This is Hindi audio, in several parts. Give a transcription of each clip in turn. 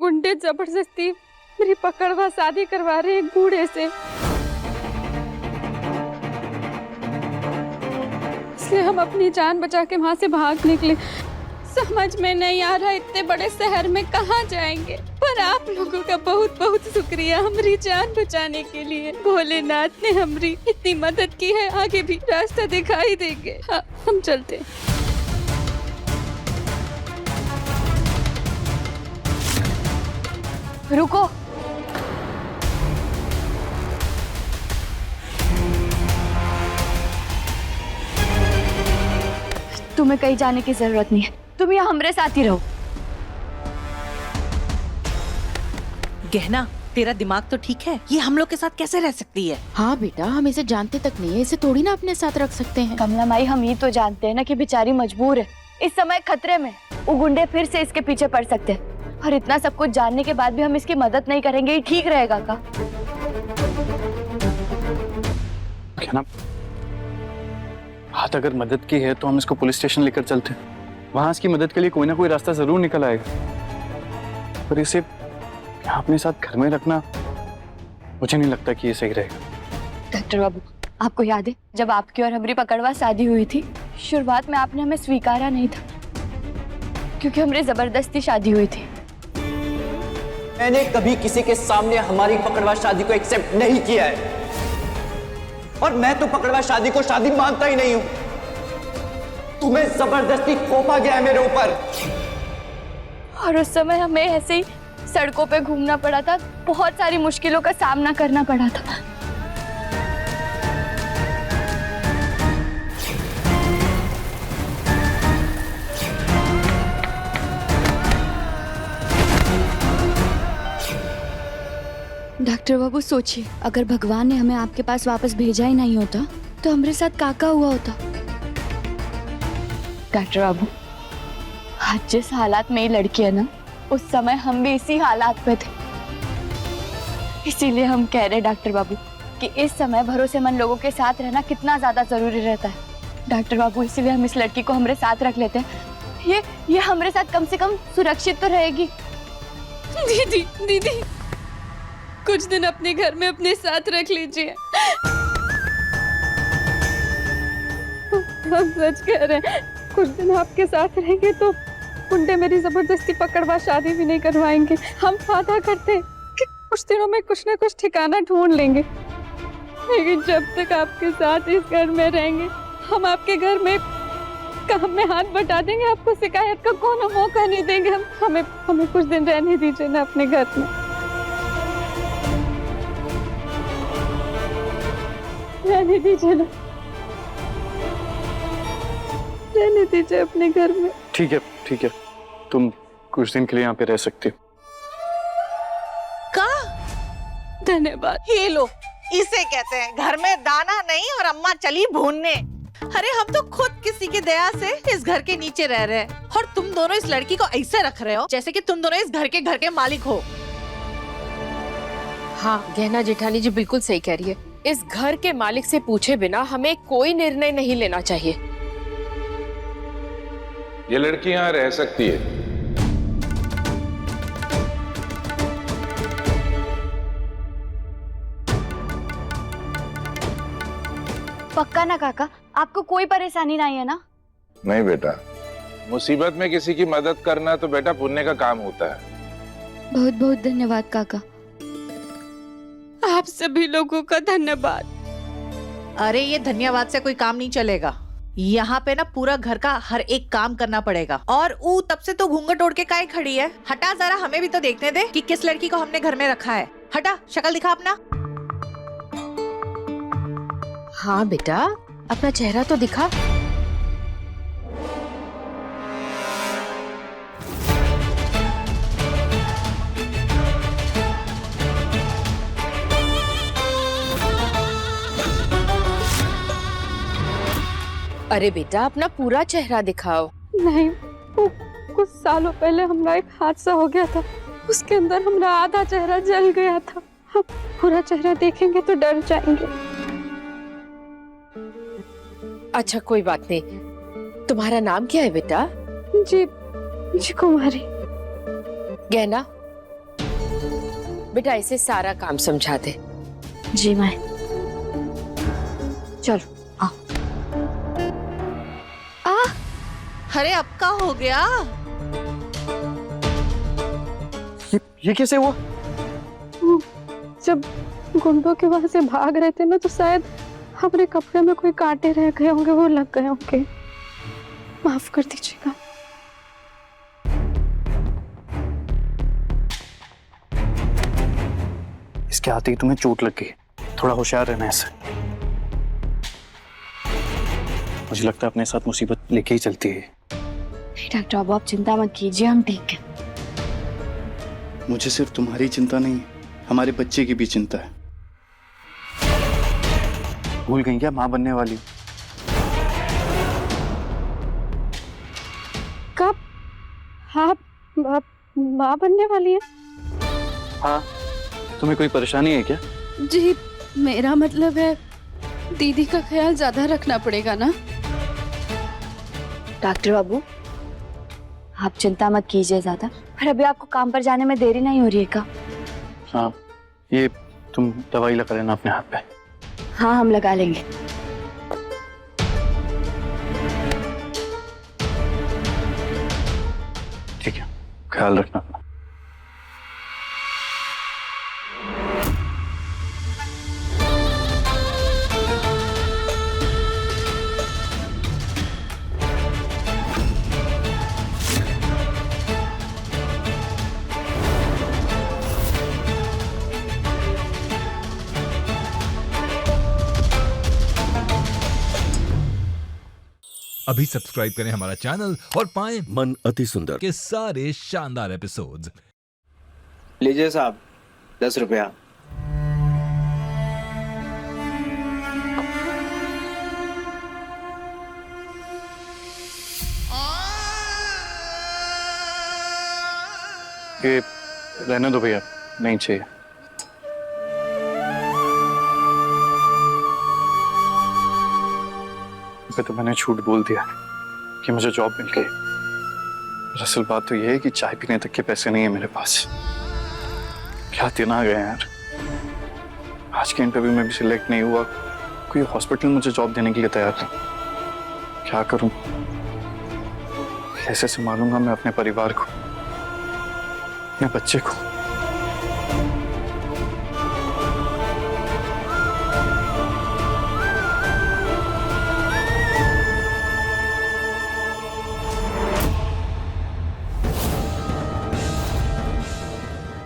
गुंडे जबरदस्ती मेरी पकड़वा शादी करवा रहे एक बूढ़े से, इसलिए हम अपनी जान बचा के वहाँ से भाग निकले। समझ में नहीं आ रहा इतने बड़े शहर में कहाँ जाएंगे, पर आप लोगों का बहुत बहुत शुक्रिया हमारी जान बचाने के लिए। भोलेनाथ ने हमारी इतनी मदद की है, आगे भी रास्ता दिखाई देंगे। हाँ, हम चलते हैं। रुको, तुम्हें कहीं जाने की जरूरत नहीं है, तुम यहाँ हमारे साथ ही रहो। गहना, तेरा दिमाग तो ठीक है? ये हम लोग के साथ कैसे रह सकती है? हाँ बेटा, हम इसे जानते तक नहीं है, इसे थोड़ी ना अपने साथ रख सकते हैं। कमला माई, हम ये तो जानते हैं ना कि बेचारी मजबूर है, इस समय खतरे में। वो गुंडे फिर से इसके पीछे पड़ सकते हैं, और इतना सब कुछ जानने के बाद भी हम इसकी मदद नहीं करेंगे, ये ठीक रहेगा का? बात अगर मदद की है तो हम इसको पुलिस स्टेशन लेकर चलते हैं, वहां इसकी मदद के लिए कोई ना कोई रास्ता जरूर निकल आएगा। पर इसे यहाँ अपने साथ घर में रखना मुझे नहीं लगता कि ये सही रहेगा। डॉक्टर बाबू, आपको याद है जब आपकी और हमारी पकड़वा शादी हुई थी, शुरुआत में आपने हमें स्वीकारा नहीं था, क्योंकि हमारी जबरदस्ती शादी हुई थी। मैंने कभी किसी के सामने हमारी पकड़वा शादी को एक्सेप्ट नहीं किया है, और मैं तो पकड़वा शादी को शादी मानता ही नहीं हूं। तुम्हें जबरदस्ती थोपा गया है मेरे ऊपर, और उस समय हमें ऐसे ही सड़कों पे घूमना पड़ा था, बहुत सारी मुश्किलों का सामना करना पड़ा था। डॉक्टर बाबू, सोचिए, अगर भगवान ने हमें आपके पास वापस भेजा ही नहीं होता तो हमारे साथ काका हुआ होता। डॉक्टर बाबू, आज जिस हालात में ये लड़की है ना, उस समय हम भी इसी हालात पे थे। इसीलिए हम कह रहे डॉक्टर बाबू कि इस समय भरोसेमंद लोगों के साथ रहना कितना ज्यादा जरूरी रहता है। डॉक्टर बाबू, इसीलिए हम इस लड़की को हमारे साथ रख लेते हैं। ये हमारे साथ कम से कम सुरक्षित तो रहेगी। दीदी, दीदी, कुछ दिन अपने घर में अपने साथ रख लीजिए। हम सच कह रहे हैं, कुछ दिन आपके साथ रहेंगे तो गुंडे मेरी जबरदस्ती पकड़वा शादी भी नहीं करवाएंगे। हम वादा करते हैं कि कुछ दिनों में कुछ ना कुछ ठिकाना ढूंढ लेंगे, लेकिन जब तक आपके साथ इस घर में रहेंगे, हम आपके घर में काम में हाथ बटा देंगे, आपको शिकायत का कोई मौका नहीं देंगे। हमें कुछ दिन रहने दीजिए ना अपने घर में, रहने दीजिए ना, रहने दीजिए अपने घर में। ठीक है, ठीक है, तुम कुछ दिन के लिए यहाँ पे रह सकती हो। का? धन्यवाद। ये लो, इसे कहते हैं घर में दाना नहीं और अम्मा चली भूनने। अरे हम तो खुद किसी की दया से इस घर के नीचे रह रहे हैं, और तुम दोनों इस लड़की को ऐसे रख रहे हो जैसे कि तुम दोनों इस घर के मालिक हो। हाँ, गहना जेठानी जी बिल्कुल सही कह रही है। इस घर के मालिक से पूछे बिना हमें कोई निर्णय नहीं लेना चाहिए। ये लड़की यहाँ रह सकती है। पक्का ना काका? आपको कोई परेशानी नहीं है ना? नहीं बेटा, मुसीबत में किसी की मदद करना तो बेटा पुण्य का काम होता है। बहुत बहुत धन्यवाद काका। आप सभी लोगों का धन्यवाद। अरे ये धन्यवाद से कोई काम नहीं चलेगा, यहाँ पे ना पूरा घर का हर एक काम करना पड़ेगा। और ऊ तब से तो घूंघट ओढ़ के काहे खड़ी है? हटा, जरा हमें भी तो देखने दे कि किस लड़की को हमने घर में रखा है। हटा, शक्ल दिखा अपना। हाँ बेटा, अपना चेहरा तो दिखा। अरे बेटा, अपना पूरा चेहरा दिखाओ। नहीं, कुछ सालों पहले हमारा एक हादसा हो गया था, उसके अंदर हमारा आधा चेहरा जल गया था। हम पूरा चेहरा देखेंगे तो डर जाएंगे। अच्छा कोई बात नहीं। तुम्हारा नाम क्या है बेटा? जी जी कुमारी। गहना, बेटा इसे सारा काम समझा दे। जी माँ। चलो अरे अब का हो गया? ये कैसे हुआ? जब गुंडों के वहां से भाग रहे थे ना तो शायद हमारे कपड़े में कोई कांटे रह गए होंगे, वो लग गए होंगे। माफ कर दीजिएगा। इसके आते ही तुम्हें चोट लग गई, थोड़ा होशियार रहना ऐसे। मुझे लगता है अपने साथ मुसीबत लेके ही चलती है। नहीं डॉक्टर बाबू, आप चिंता मत कीजिए, हम ठीक हैं। मुझे सिर्फ तुम्हारी चिंता नहीं, हमारे बच्चे की भी चिंता है। भूल गई क्या माँ बनने वाली? कब? आप माँ बनने वाली है? हाँ, तुम्हें कोई परेशानी है क्या? जी मेरा मतलब है दीदी का ख्याल ज्यादा रखना पड़ेगा ना। डॉक्टर बाबू आप चिंता मत कीजिए ज्यादा, पर अभी आपको काम पर जाने में देरी नहीं हो रही है क्या? हाँ, ये तुम दवाई लगा लेना अपने हाथ पे। हाँ हम लगा लेंगे। ठीक है, ख्याल रखना अपना। अभी सब्सक्राइब करें हमारा चैनल और पाएं मन अति सुंदर के सारे शानदार एपिसोड्स। लीजिए साहब 10 रुपया। ये रहने दो भैया, नहीं चाहिए। तो मैंने झूठ बोल दिया कि मुझे जॉब मिल गई। दरअसल बात तो यह है कि चाय पीने तक के पैसे नहीं है मेरे पास। क्या दिन आ गए यार। आज के इंटरव्यू में भी सिलेक्ट नहीं हुआ, कोई हॉस्पिटल मुझे जॉब देने के लिए तैयार नहीं। क्या करूं? कैसे संभालूंगा मैं अपने परिवार को, अपने बच्चे को?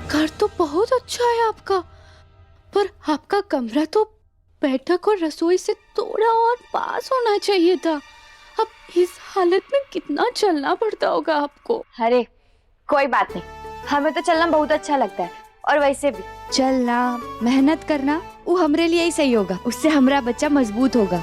घर तो बहुत अच्छा है आपका, पर आपका कमरा तो बैठक और रसोई से थोड़ा और पास होना चाहिए था। अब इस हालत में कितना चलना पड़ता होगा आपको। अरे कोई बात नहीं, हमें तो चलना बहुत अच्छा लगता है। और वैसे भी चलना, मेहनत करना वो हमरे लिए ही सही होगा, उससे हमारा बच्चा मजबूत होगा।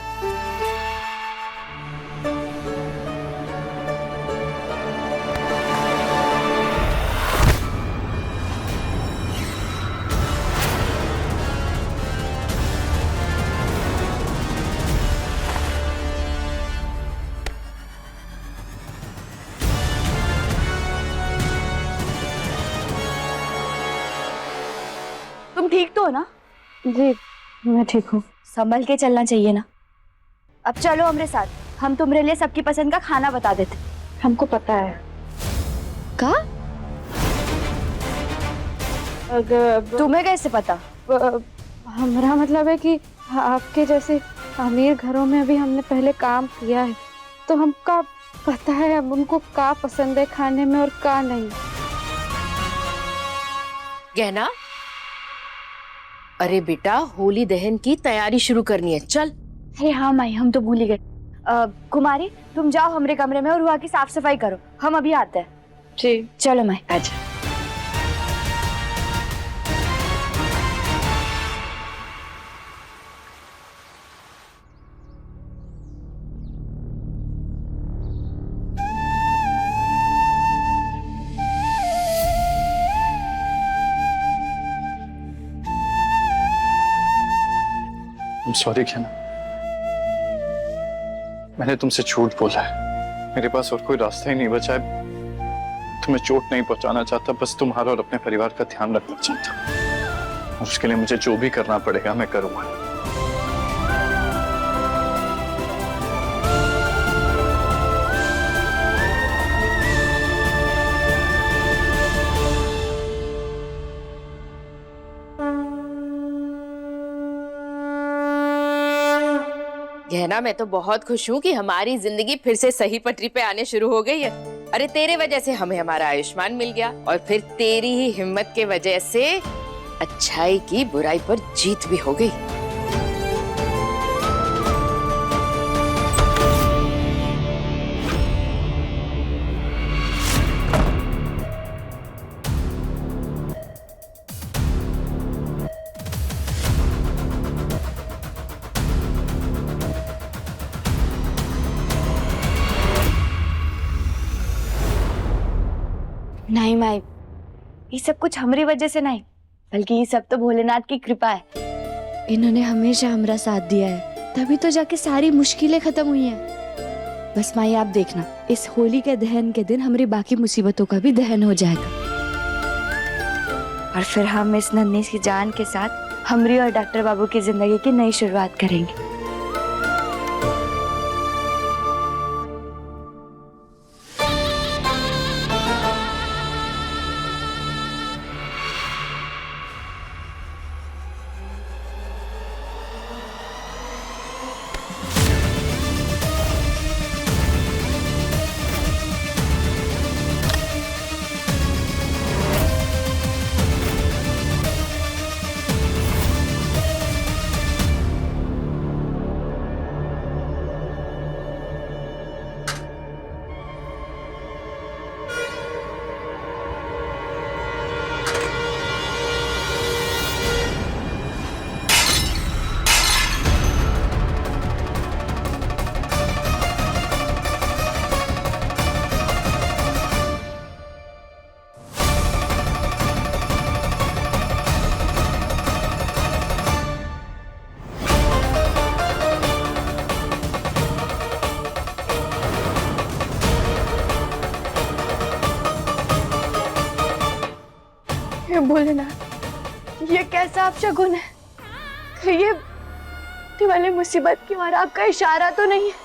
तुम ठीक तो हो ना? जी मैं ठीक हूँ। संभल के चलना चाहिए ना। अब चलो हमारे साथ, हम तुम्हारे लिए सबकी पसंद का खाना बता देते। हमको पता है। का? तुम्हें कैसे पता? हमारा मतलब है कि आपके जैसे अमीर घरों में भी हमने पहले काम किया है, तो हमका पता है अब उनको का पसंद है खाने में और का नहीं। गहना, अरे बेटा होली दहन की तैयारी शुरू करनी है, चल। अरे हाँ माई, हम तो भूल ही गए। कुमारी तुम जाओ हमारे कमरे में और वहाँ की साफ सफाई करो, हम अभी आते हैं। जी चलो माई, आजा। सॉरी क्या ना, मैंने तुमसे झूठ बोला है। मेरे पास और कोई रास्ता ही नहीं बचा है। तुम्हें चोट नहीं पहुंचाना चाहता, बस तुम्हारा और अपने परिवार का ध्यान रखना चाहता। और उसके लिए मुझे जो भी करना पड़ेगा मैं करूंगा। गहना, मैं तो बहुत खुश हूँ कि हमारी जिंदगी फिर से सही पटरी पे आने शुरू हो गई है। अरे तेरे वजह से हमें हमारा आयुष्मान मिल गया और फिर तेरी ही हिम्मत के वजह से अच्छाई की बुराई पर जीत भी हो गई। नहीं माई, ये सब कुछ हमारी वजह से नहीं, बल्कि ये सब तो भोलेनाथ की कृपा है। इन्होंने हमेशा हमारा साथ दिया है, तभी तो जाके सारी मुश्किलें खत्म हुई हैं। बस माई आप देखना, इस होली के दहन के दिन हमारी बाकी मुसीबतों का भी दहन हो जाएगा और फिर हम इस नन्ही सी जान के साथ हमारी और डॉक्टर बाबू की जिंदगी की नई शुरुआत करेंगे। भोलेनाथ, ये कैसा अपशगुन है? कहीं ये होने वाली मुसीबत की ओर आपका इशारा तो नहीं है?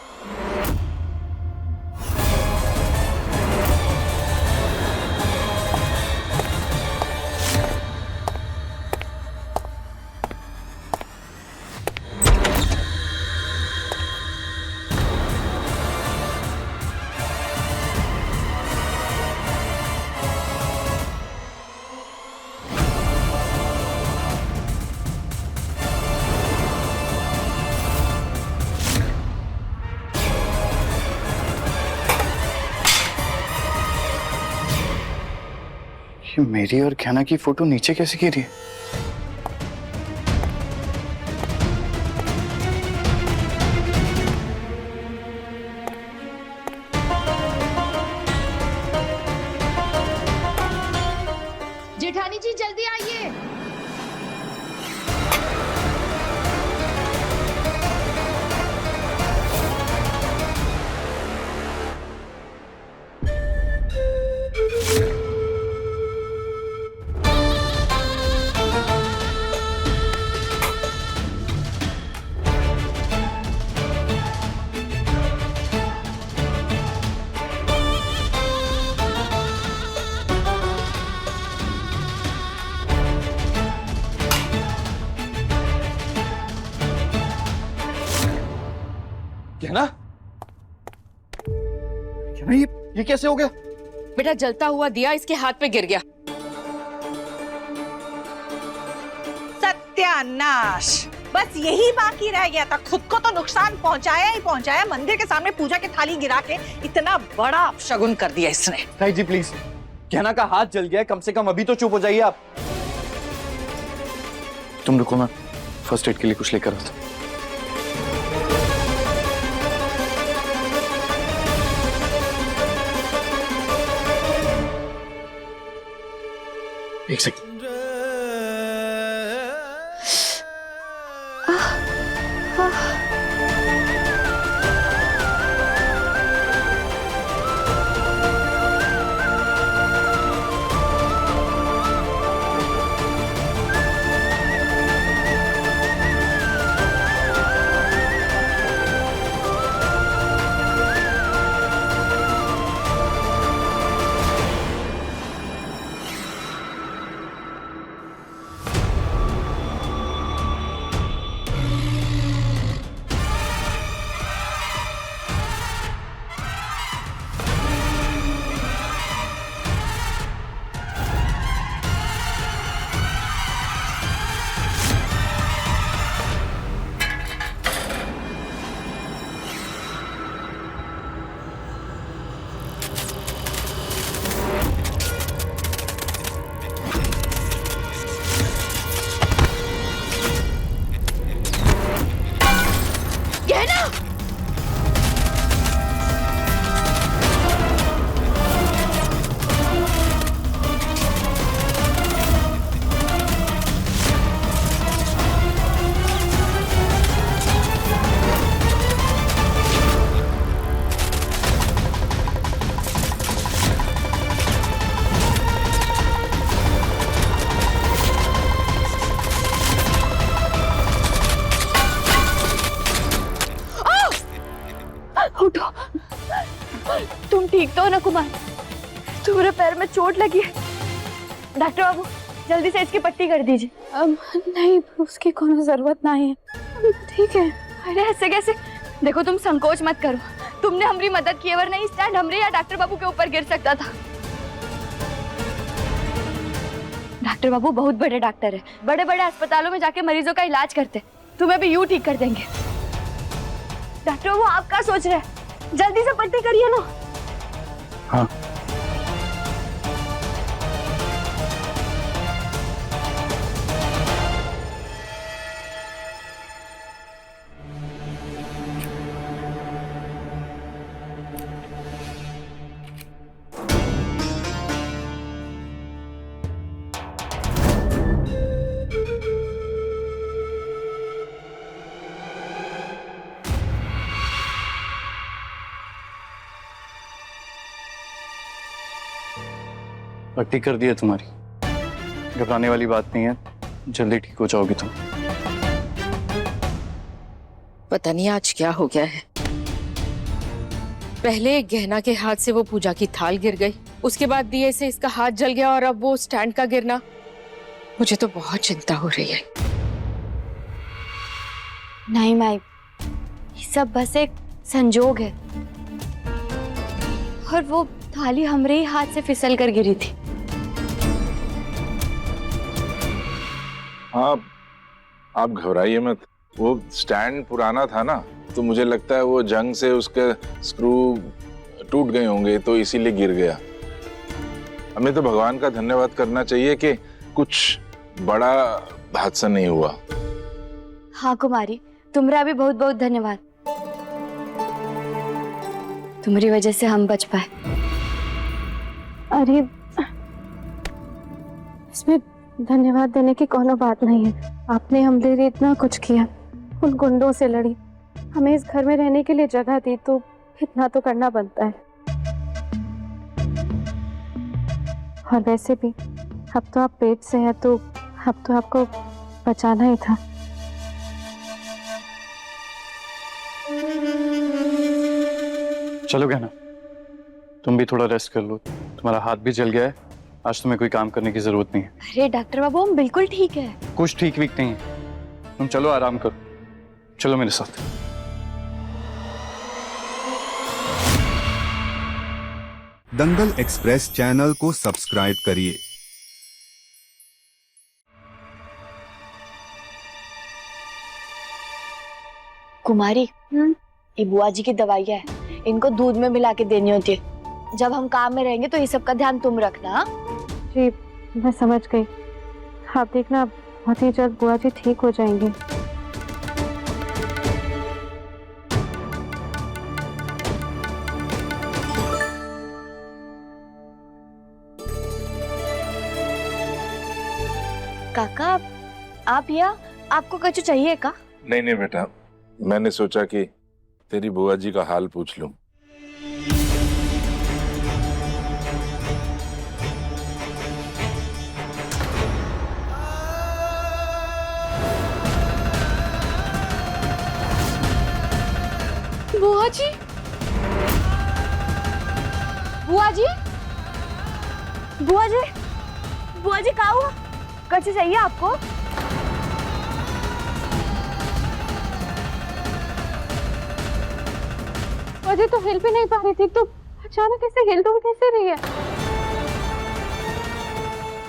ये मेरी और ख्याना की फोटो नीचे कैसे गिरी है? जेठानी जी जल्दी आइए। कहना ये कैसे हो गया? बेटा, जलता हुआ दिया इसके हाथ पे गिर गया। सत्यानाश, बस यही बाकी रह गया था। खुद को तो नुकसान पहुंचाया ही पहुंचाया, मंदिर के सामने पूजा की थाली गिरा के इतना बड़ा अपशगुन कर दिया इसने। ताई जी प्लीज, कहना का हाथ जल गया, कम से कम अभी तो चुप हो जाइए आप। तुम रुको, मैं फर्स्ट एड के लिए कुछ लेकर आता हूं। एक सेकंड। ठीक तो हो ना कुमार? तुम्हारे पैर में चोट लगी है। डॉक्टर बाबू जल्दी से इसकी पट्टी कर दीजिए। नहीं, उसकी कोनो जरूरत नहीं है, ठीक है। अरे ऐसे कैसे? देखो तुम संकोच मत करो, तुमने हमारी मदद की, वरना ये स्टैंड हमरे या डॉक्टर बाबू के ऊपर गिर सकता था। डॉक्टर बाबू बहुत बड़े डॉक्टर है, बड़े बड़े अस्पतालों में जाके मरीजों का इलाज करते, तुम्हें भी यूं ठीक कर देंगे। डॉक्टर बाबू आप क्या सोच रहे हैं? जल्दी से पट्टी करिए ना। हाँ। पट्टी कर दी है तुम्हारी, घबराने वाली बात नहीं है, जल्दी ठीक हो जाओगी तुम। पता नहीं आज क्या हो गया है। पहले गहना के हाथ से वो पूजा की थाल गिर गई, उसके बाद दिए से इसका हाथ जल गया, और अब वो स्टैंड का गिरना। मुझे तो बहुत चिंता हो रही है। नहीं माई, ये सब बस एक संजोग है, और वो थाली हमरे ही हाथ से फिसल कर गिरी थी। हाँ, आप घबराइए मत। वो स्टैंड पुराना था ना, तो मुझे लगता है वो जंग से उसके स्क्रू टूट गए होंगे, तो इसीलिए गिर गया। हमें तो भगवान का धन्यवाद करना चाहिए कि कुछ बड़ा हादसा नहीं हुआ। हाँ कुमारी, तुम्हारा भी बहुत बहुत धन्यवाद। तुम्हारी वजह से हम बच पाए। अरे इसमें धन्यवाद देने की कोनो बात नहीं है। आपने हमरे लिए इतना कुछ किया, उन गुंडों से लड़ी, हमें इस घर में रहने के लिए जगह दी, तो इतना तो करना बनता है। और वैसे भी अब तो आप पेट से हैं, तो अब तो आपको बचाना ही था। चलो गहना, तुम भी थोड़ा रेस्ट कर लो, तुम्हारा हाथ भी जल गया है, आज तुम्हें कोई काम करने की जरूरत नहीं है। अरे डॉक्टर बाबू हम बिल्कुल ठीक है। कुछ ठीक वीक नहीं है, तुम चलो आराम करो, चलो मेरे साथ। दंगल एक्सप्रेस चैनल को सब्सक्राइब करिए। कुमारी, ये बुआ जी की दवाइयाँ है, इनको दूध में मिला के देनी होती है। जब हम काम में रहेंगे तो ये सब का ध्यान तुम रखना। हाँ? जी मैं समझ गई, आप देखना बहुत ही जल्द बुआ जी ठीक हो जाएंगे। काका आप या आपको कछु चाहिए का? नहीं नहीं बेटा, मैंने सोचा कि तेरी बुआ जी का हाल पूछ लूं। बुआ जी, बुआ जी, बुआ जी, बुआ जी क्या हुआ? कछु चाहिए आपको? अजय तो हिल भी नहीं पा रही थी, तो अचानक ऐसे हिल तो कैसे रही है?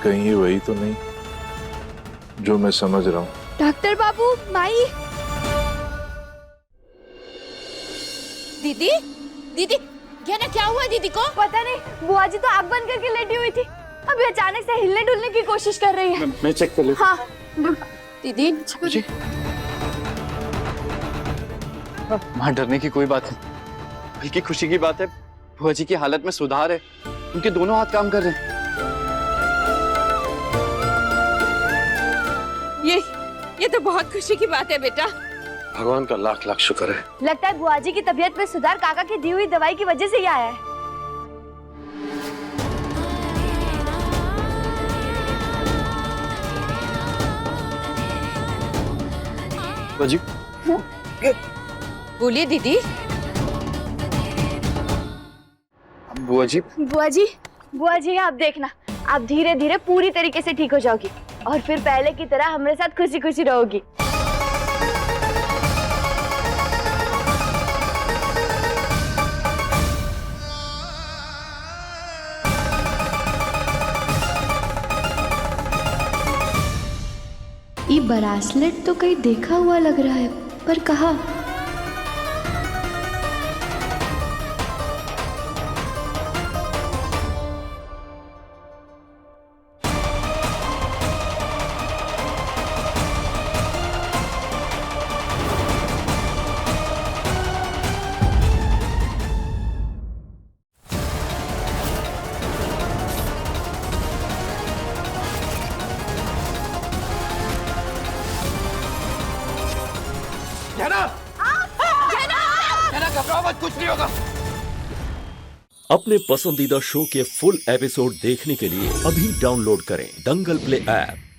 कहीं ये वही तो नहीं जो मैं समझ रहा हूँ। डॉक्टर बाबू, माई। दीदी, दीदी, गहना क्या हुआ दीदी को? पता नहीं, बुआ जी तो आँख बंद करके लेटी हुई थी, अभी अचानक से हिलने डुलने की कोशिश कर रही है। मैं चेक कर लेता हाँ दीदी, जी। वहाँ डरने की कोई बात नहीं, बल्कि खुशी की बात है, बुआ जी की हालत में सुधार है, उनके दोनों हाथ काम कर रहे हैं। ये तो बहुत खुशी की बात है बेटा। भगवान का लाख लाख शुक्र है। लगता है बुआ जी की तबीयत में सुधार काका की दी हुई दवाई की वजह से ही आया है। बुआ जी, बोलिए दीदी। बुआ जी, बुआ जी आप देखना, आप धीरे धीरे पूरी तरीके से ठीक हो जाओगी और फिर पहले की तरह हमारे साथ खुशी खुशी रहोगी। ये ब्रेसलेट तो कहीं देखा हुआ लग रहा है, पर कहाँ? घबराओ मत, कुछ नहीं होगा। अपने पसंदीदा शो के फुल एपिसोड देखने के लिए अभी डाउनलोड करें दंगल प्ले ऐप।